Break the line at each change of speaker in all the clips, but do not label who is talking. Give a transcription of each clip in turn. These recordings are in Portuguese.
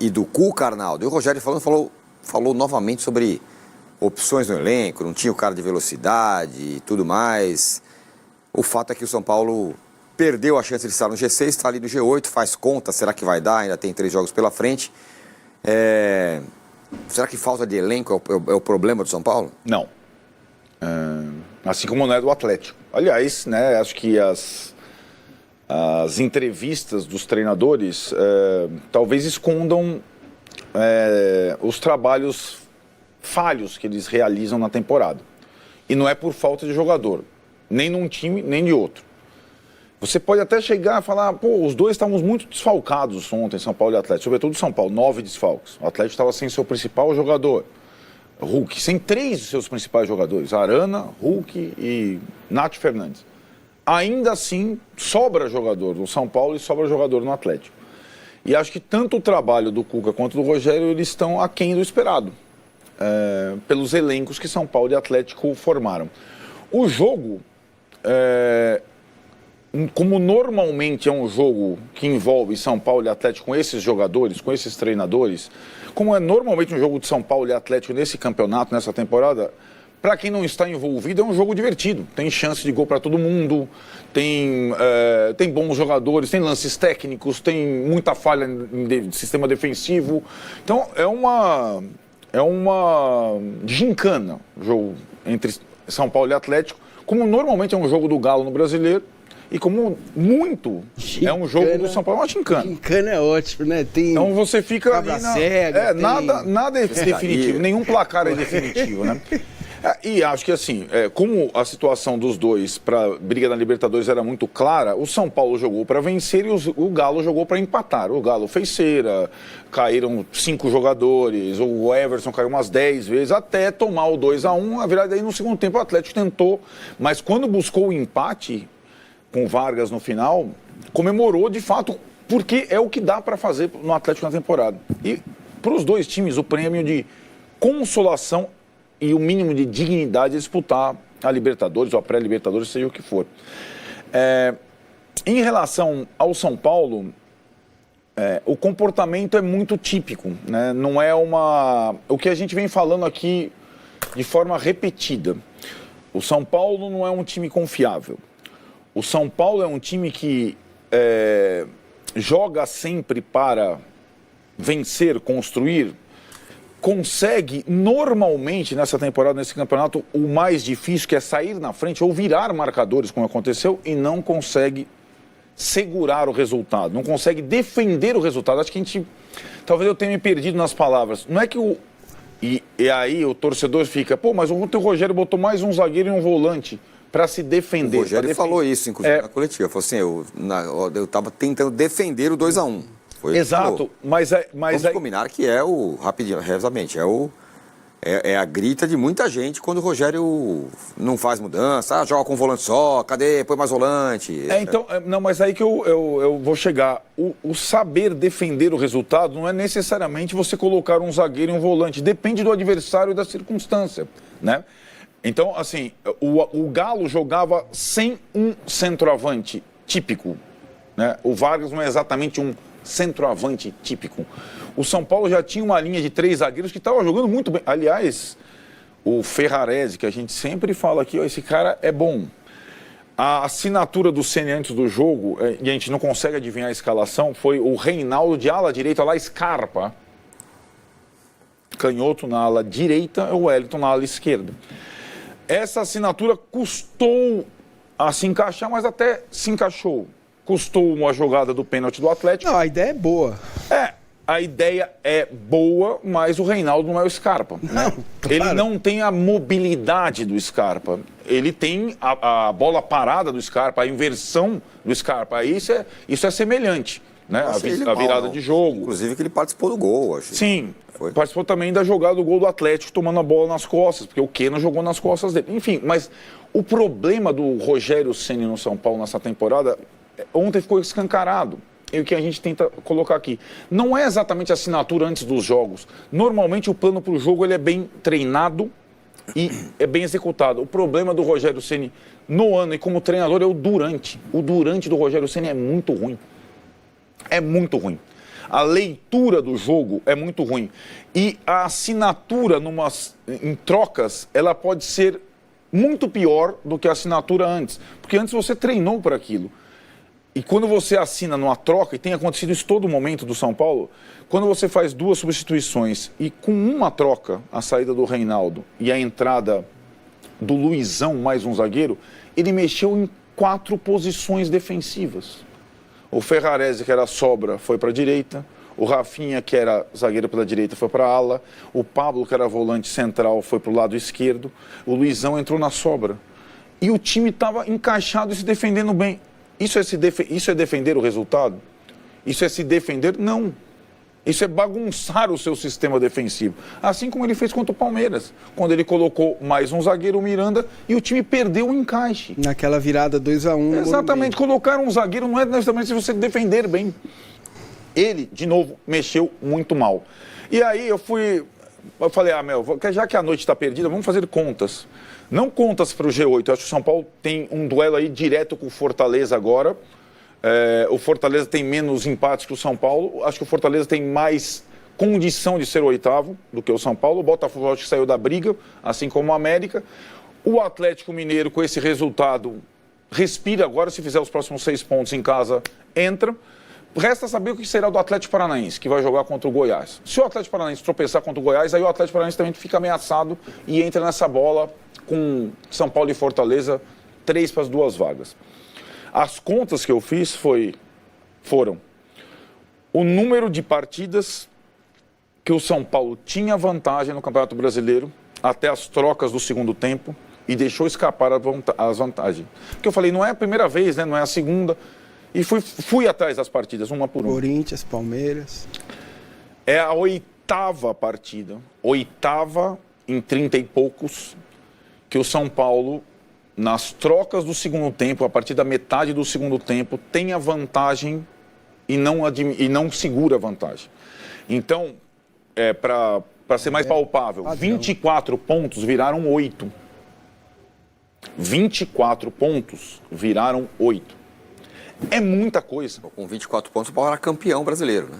e do Cuca, Arnaldo. E o Rogério falou novamente sobre opções no elenco, não tinha o cara de velocidade e tudo mais. O fato é que o São Paulo perdeu a chance de estar no G6, está ali no G8, faz conta, será que vai dar? Ainda tem 3 jogos pela frente. Será que falta de elenco é o problema do São Paulo?
Não. Assim como não é do Atlético. Aliás, né, acho que as entrevistas dos treinadores talvez escondam os trabalhos falhos que eles realizam na temporada. E não é por falta de jogador, nem num time, nem de outro. Você pode até chegar a falar, os dois estávamos muito desfalcados ontem, São Paulo e Atlético, sobretudo São Paulo, 9 desfalques. O Atlético estava sem seu principal jogador, Hulk, sem 3 de seus principais jogadores, Arana, Hulk e Nath Fernandes. Ainda assim, sobra jogador no São Paulo e sobra jogador no Atlético. E acho que tanto o trabalho do Cuca quanto do Rogério, eles estão aquém do esperado, pelos elencos que São Paulo e Atlético formaram. O jogo, como normalmente é um jogo que envolve São Paulo e Atlético com esses jogadores, com esses treinadores, como é normalmente um jogo de São Paulo e Atlético nesse campeonato, nessa temporada, para quem não está envolvido, é um jogo divertido. Tem chance de gol para todo mundo, tem bons jogadores, tem lances técnicos, tem muita falha em sistema defensivo. Então, é uma gincana o jogo entre São Paulo e Atlético, como normalmente é um jogo do Galo no Brasileiro, e como muito gincana, é um jogo do São Paulo, uma gincana.
Gincana é ótimo, né?
Então você fica ali
cega,
nada é definitivo, nenhum placar é definitivo, né? E acho que assim, como a situação dos dois para a briga na Libertadores era muito clara, o São Paulo jogou para vencer e o Galo jogou para empatar. O Galo fez cera, caíram 5 jogadores, o Everson caiu umas 10 vezes, até tomar o 2-1. A verdade, aí no segundo tempo o Atlético tentou, mas quando buscou o empate com Vargas no final, comemorou de fato, porque é o que dá para fazer no Atlético na temporada. E para os dois times, o prêmio de consolação e o mínimo de dignidade é disputar a Libertadores ou a pré-Libertadores, seja o que for. Em relação ao São Paulo, o comportamento é muito típico, né? Não é o que a gente vem falando aqui de forma repetida. O São Paulo não é um time confiável. O São Paulo é um time que joga sempre para vencer, construir, consegue normalmente nessa temporada, nesse campeonato, o mais difícil, que é sair na frente ou virar marcadores, como aconteceu, e não consegue segurar o resultado, não consegue defender o resultado. Acho que talvez eu tenha me perdido nas palavras. Não é que e aí o torcedor fica, mas ontem o Rogério botou mais um zagueiro e um volante para se defender.
O Rogério falou isso, inclusive, na coletiva. Falou assim, eu estava tentando defender o 2-1.
Exato, mas
vamos combinar que rapidamente, é a grita de muita gente quando o Rogério não faz mudança, joga com volante só, cadê, põe mais volante.
Mas aí que eu vou chegar. O saber defender o resultado não é necessariamente você colocar um zagueiro e um volante, depende do adversário e da circunstância, né? Então, assim, o Galo jogava sem um centroavante típico, né? O Vargas não é exatamente um centroavante típico. O São Paulo já tinha uma linha de 3 zagueiros que estavam jogando muito bem. Aliás, o Ferrarese, que a gente sempre fala aqui, esse cara é bom. A assinatura do Ceni antes do jogo, e a gente não consegue adivinhar a escalação, foi o Reinaldo de ala direita, lá Scarpa. Canhoto na ala direita, o Wellington na ala esquerda. Essa assinatura custou a se encaixar, mas até se encaixou. Custou uma jogada do pênalti do Atlético.
Não, a ideia é boa.
A ideia é boa, mas o Reinaldo não é o Scarpa.
Não, claro.
Ele não tem a mobilidade do Scarpa. Ele tem a bola parada do Scarpa, a inversão do Scarpa. Isso é semelhante, né? A virada de jogo.
Inclusive que ele participou do gol, acho.
Sim, participou também da jogada do gol do Atlético, tomando a bola nas costas, porque o Keno jogou nas costas dele. Enfim, mas o problema do Rogério Ceni no São Paulo nessa temporada, ontem ficou escancarado. E o que a gente tenta colocar aqui, não é exatamente a assinatura antes dos jogos. Normalmente o plano para o jogo ele é bem treinado e é bem executado. O problema do Rogério Ceni no ano e como treinador é o durante. O durante do Rogério Ceni é muito ruim. É muito ruim. A leitura do jogo é muito ruim. E a assinatura em trocas, ela pode ser muito pior do que a assinatura antes. Porque antes você treinou para aquilo. E quando você assina numa troca, e tem acontecido isso todo momento do São Paulo, quando você faz 2 substituições e com uma troca, a saída do Reinaldo e a entrada do Luizão, mais um zagueiro, ele mexeu em 4 posições defensivas. O Ferrarese, que era sobra, foi para a direita. O Rafinha, que era zagueiro pela direita, foi para a ala. O Pablo, que era volante central, foi para o lado esquerdo. O Luizão entrou na sobra. E o time estava encaixado e se defendendo bem. Isso é defender o resultado? Isso é se defender? Não. Isso é bagunçar o seu sistema defensivo. Assim como ele fez contra o Palmeiras, quando ele colocou mais um zagueiro, o Miranda, e o time perdeu o encaixe.
Naquela virada 2-1.
Exatamente. Colocar um zagueiro não é necessariamente se você defender bem. Ele, de novo, mexeu muito mal. E aí eu falei, já que a noite está perdida, vamos fazer contas. Não contas para o G8. Eu acho que o São Paulo tem um duelo aí direto com o Fortaleza agora. O Fortaleza tem menos empates que o São Paulo. Acho que o Fortaleza tem mais condição de ser o 8º do que o São Paulo. O Botafogo acho que saiu da briga, assim como o América. O Atlético Mineiro, com esse resultado, respira agora. Se fizer os próximos 6 pontos em casa, entra. Resta saber o que será do Atlético Paranaense, que vai jogar contra o Goiás. Se o Atlético Paranaense tropeçar contra o Goiás, aí o Atlético Paranaense também fica ameaçado e entra nessa bola com São Paulo e Fortaleza, 3 para as 2 vagas. As contas que eu fiz foram o número de partidas que o São Paulo tinha vantagem no Campeonato Brasileiro até as trocas do segundo tempo e deixou escapar as vantagens. Porque eu falei, não é a primeira vez, né? Não é a segunda. E fui atrás das partidas, uma por uma.
Corinthians, Palmeiras.
É a 8ª partida, 8ª em 30 e poucos, que o São Paulo, nas trocas do segundo tempo, a partir da metade do segundo tempo, tem a vantagem e não segura a vantagem. Então, para ser mais palpável, 24 pontos viraram 8. 24 pontos viraram 8. É muita coisa.
Com 24 pontos, o Paulo era campeão brasileiro, né?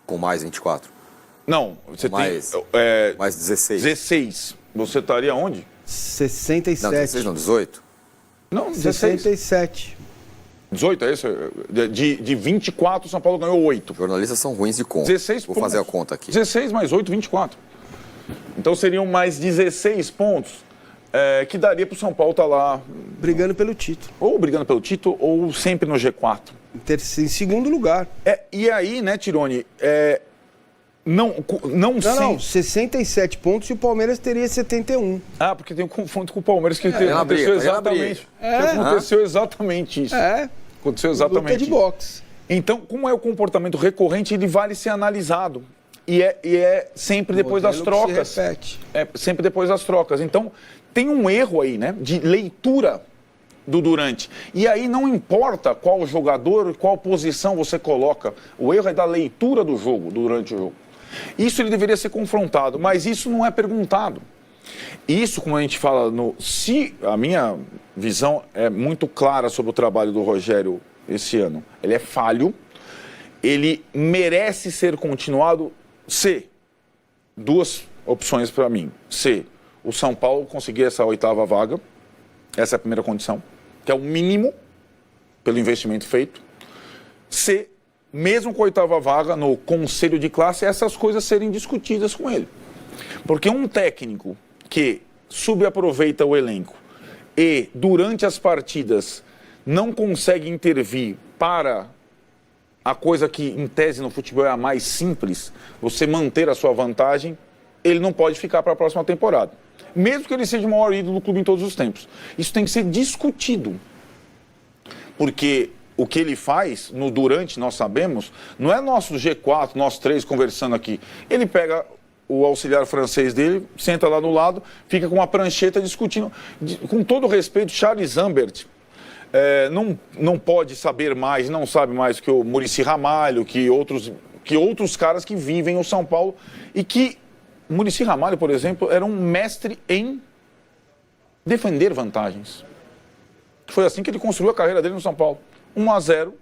Com mais 24.
Não, você
mais,
tem...
mais 16.
16. Você estaria onde?
67.
Não, 16 não, 18.
Não, 16.
67.
18, é isso? De 24, o São Paulo ganhou 8.
Jornalistas são ruins de conta.
16
Vou
pontos.
fazer a conta aqui.
16 mais 8, 24. Então seriam mais 16 pontos que daria para o São Paulo estar lá...
Brigando pelo título.
Ou brigando pelo título, ou sempre no G4.
Em segundo lugar.
E aí, né, Tironi, não,
67 pontos e o Palmeiras teria 71.
Ah, porque tem um confronto com o Palmeiras que aconteceu exatamente isso. Aconteceu exatamente
luta de boxe.
Então, como é o comportamento recorrente, ele vale ser analisado. E é sempre depois das trocas.
Se repete.
É sempre depois das trocas. Então, tem um erro aí, né, de leitura do Durante. E aí não importa qual jogador e qual posição você coloca. O erro é da leitura do jogo, durante o jogo. Isso ele deveria ser confrontado, mas isso não é perguntado. Isso, como a gente fala, a minha visão é muito clara sobre o trabalho do Rogério esse ano. Ele é falho, ele merece ser continuado se 2 opções para mim. Se o São Paulo conseguir essa 8ª vaga, essa é a primeira condição, que é o mínimo pelo investimento feito. Se, mesmo com a 8ª vaga, no conselho de classe, essas coisas serem discutidas com ele. Porque um técnico que subaproveita o elenco e, durante as partidas, não consegue intervir para a coisa que, em tese, no futebol é a mais simples, você manter a sua vantagem, ele não pode ficar para a próxima temporada. Mesmo que ele seja o maior ídolo do clube em todos os tempos. Isso tem que ser discutido. Porque o que ele faz, durante, nós sabemos, não é nosso G4, nós 3 conversando aqui. Ele pega o auxiliar francês dele, senta lá do lado, fica com uma prancheta discutindo. Com todo respeito, Charles Zambert não pode saber mais, não sabe mais que o Muricy Ramalho, que outros caras que vivem o São Paulo e que Muricy Ramalho, por exemplo, era um mestre em defender vantagens. Foi assim que ele construiu a carreira dele no São Paulo. 1-0,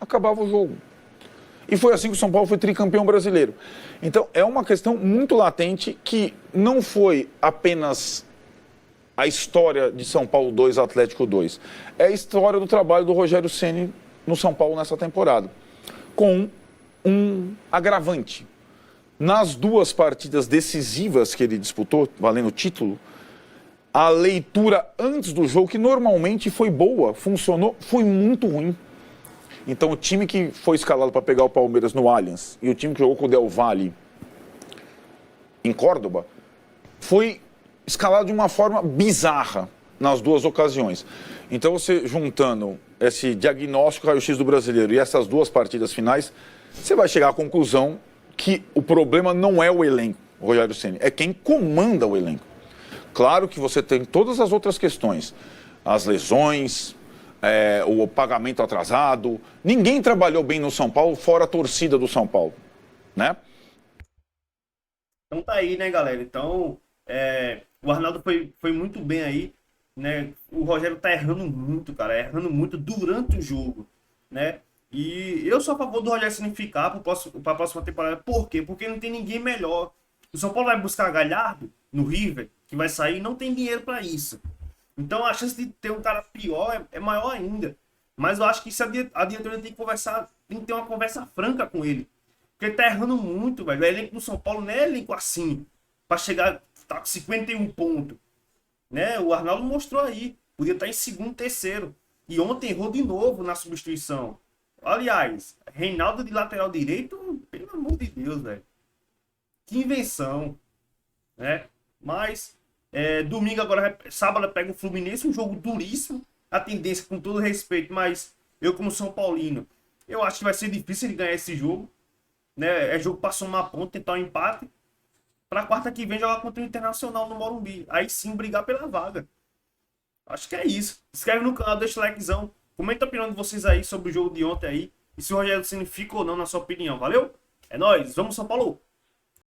acabava o jogo. E foi assim que o São Paulo foi tricampeão brasileiro. Então, é uma questão muito latente que não foi apenas a história de São Paulo 2, Atlético 2. É a história do trabalho do Rogério Ceni no São Paulo nessa temporada. Com um agravante. Nas 2 partidas decisivas que ele disputou, valendo o título, a leitura antes do jogo, que normalmente foi boa, funcionou, foi muito ruim. Então o time que foi escalado para pegar o Palmeiras no Allianz e o time que jogou com o Del Valle em Córdoba foi escalado de uma forma bizarra nas 2 ocasiões. Então você juntando esse diagnóstico raio-x do brasileiro e essas 2 partidas finais, você vai chegar à conclusão que o problema não é o elenco, o Rogério Ceni, é quem comanda o elenco. Claro que você tem todas as outras questões, as lesões, o pagamento atrasado. Ninguém trabalhou bem no São Paulo, fora a torcida do São Paulo, né?
Então tá aí, né, galera? Então, o Arnaldo foi muito bem aí, né? O Rogério tá errando muito, cara, errando muito durante o jogo, né? E eu sou a favor do Rogério Ceni ficar para a próxima temporada. Por quê? Porque não tem ninguém melhor. O São Paulo vai buscar Galhardo no River, que vai sair, não tem dinheiro para isso. Então a chance de ter um cara pior é maior ainda. Mas eu acho que isso a diretoria tem que conversar, tem que ter uma conversa franca com ele. Porque ele tá errando muito, velho. O elenco do São Paulo não é elenco assim, para chegar, tá com 51 pontos. Né? O Arnaldo mostrou aí, podia estar em segundo, terceiro. E ontem errou de novo na substituição. Aliás, Reinaldo de lateral direito, pelo amor de Deus, velho. Que invenção, né? Mas, domingo agora, sábado pega o Fluminense, um jogo duríssimo. A tendência, com todo respeito, mas eu como São Paulino, eu acho que vai ser difícil ele ganhar esse jogo. Né? É jogo para somar ponto, tentar um empate. Para quarta que vem jogar contra o Internacional no Morumbi. Aí sim brigar pela vaga. Acho que é isso. Se inscreve no canal, deixa o likezão. Comenta a opinião de vocês aí sobre o jogo de ontem aí. E se o Rogério Ceni fica ou não na sua opinião. Valeu? É nóis. Vamos, São Paulo!